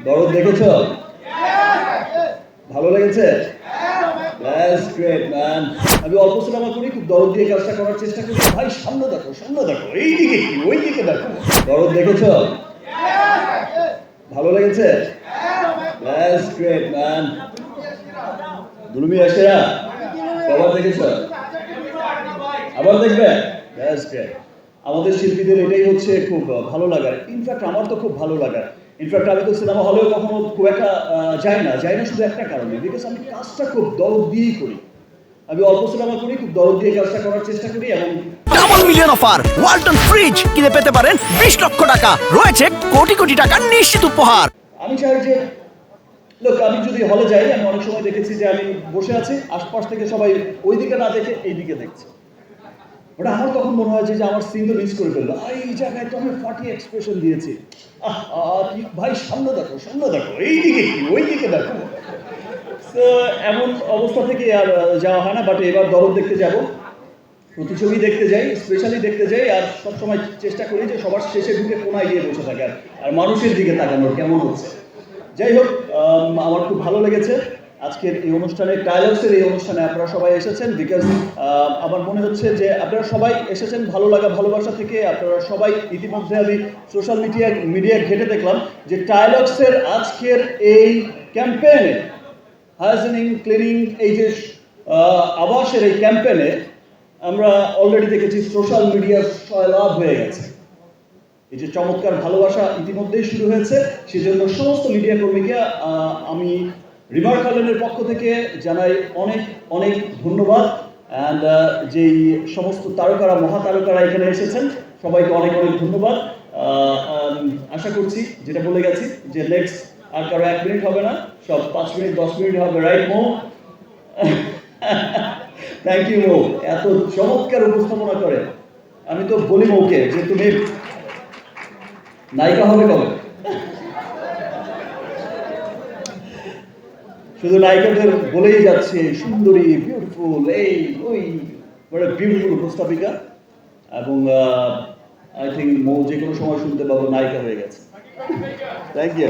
দরদ দেখেছো? ভালো লেগেছে? That's great man. আমি অল্প সিনেমা করি, খুব দরদ দিয়ে কাজটা করার চেষ্টা করি। ভাই সামনে দেখো, এইদিকে কি ওইদিকে দেখো। দরদ দেখেছো? ভালো লেগেছে? That's great man. দুলুমি এসেরা কবার দেখেছো? আবার দেখবে? That's great. আমাদের শিল্পীদের এটাই হচ্ছে খুব ভালো লাগার। ইনফ্যাক্ট আমার তো খুব ভালো লাগার। ইনফ্যাক্ট আমি তো সিনেমা হলেও কখনো খুব একটা যাই না শুধু একটা কারণে, বিকজ আমি কাজটা খুব দরদ দিয়েই করি। আমি অল্প সিনেমা করি, খুব দরদ দিয়ে কাজটা করার চেষ্টা করি। এবং double million offer Walton fridge কিনে পেতে পারেন 20 লক্ষ টাকা, রয়েছে কোটি কোটি টাকার নিশ্চিত উপহার। আমি চাই যে লোক, আমি যদি হলে যাই, আমি অনেক সময় দেখেছি যে আমি বসে আছি, আশপাশ থেকে সবাই ওই দিকে না দেখে এই দিকে দেখছে। ওটা আমার তখন মনে হয় যে আমার সিন তো মিস করে ফেললো। এই জায়গায় তো আমি ফাটিয়ে এক্সপ্রেশন দিয়েছি। কি ভাই সামনে দেখো, এইদিকে কি ওইদিকে দেখো। তো এমন অবস্থা থেকে আর যাওয়া হয় না। বাট এবার দরদ দেখতে যাব, প্রতিছবি দেখতে যাই, স্পেশালি দেখতে যাই। আর সবসময় চেষ্টা করি যে সবার শেষে ঢুকে কোনায় গিয়ে বসে থাকার, আর মানুষের দিকে তাকানোর কেমন হচ্ছে। যাই হোক, আমার খুব ভালো লেগেছে আজকের এই অনুষ্ঠানে, ডায়ালগসের এই অনুষ্ঠানে আপনারা সবাই এসেছেন। বিকজ আমার মনে হচ্ছে যে আপনারা সবাই এসেছেন ভালো লাগা ভালোবাসা থেকে। আপনারা সবাই ইতিমধ্যে আমি সোশ্যাল মিডিয়া ঘেটে দেখলাম যে ডায়ালগসের আজকের এই ক্যাম্পেইনে, হাইজিনিং ক্লিনিং, এই যে আবাসের এই ক্যাম্পেইনে আমরা অলরেডি দেখেছি সোশ্যাল মিডিয়া সয়লাভ হয়ে গেছে। এই যে চমৎকার ভালোবাসা ইতিমধ্যেই শুরু হয়েছে, সেজন্য সমস্ত মিডিয়া কর্মীকে আমি রিমার্ক আইল্যান্ডের পক্ষ থেকে জানাই অনেক অনেক ধন্যবাদ। অ্যান্ড যেই সমস্ত তারকারা, মহাতারকারা এখানে এসেছেন, সবাইকে অনেক অনেক ধন্যবাদ। আশা করছি, যেটা বলে গেছি, যে নেক্সট আর কারো 1 মিনিট হবে না, সব 5 মিনিট 10 মিনিট হবে। রাইট মো? থ্যাংক ইউ মো, এত চমৎকার উপস্থাপনা করে। আমি তো বলি মৌকে যে তুমি নায়িকা হবে কবে? শুধু নায়িকাদের বলেই যাচ্ছে সুন্দরী, বিউটিফুল, এই ওই, বড় বিউটিফুল উপস্থাপিকা। এবং আই থিঙ্ক মৌ যে কোনো সময় শুনতে পাবো নায়িকা হয়ে গেছে। Thank you.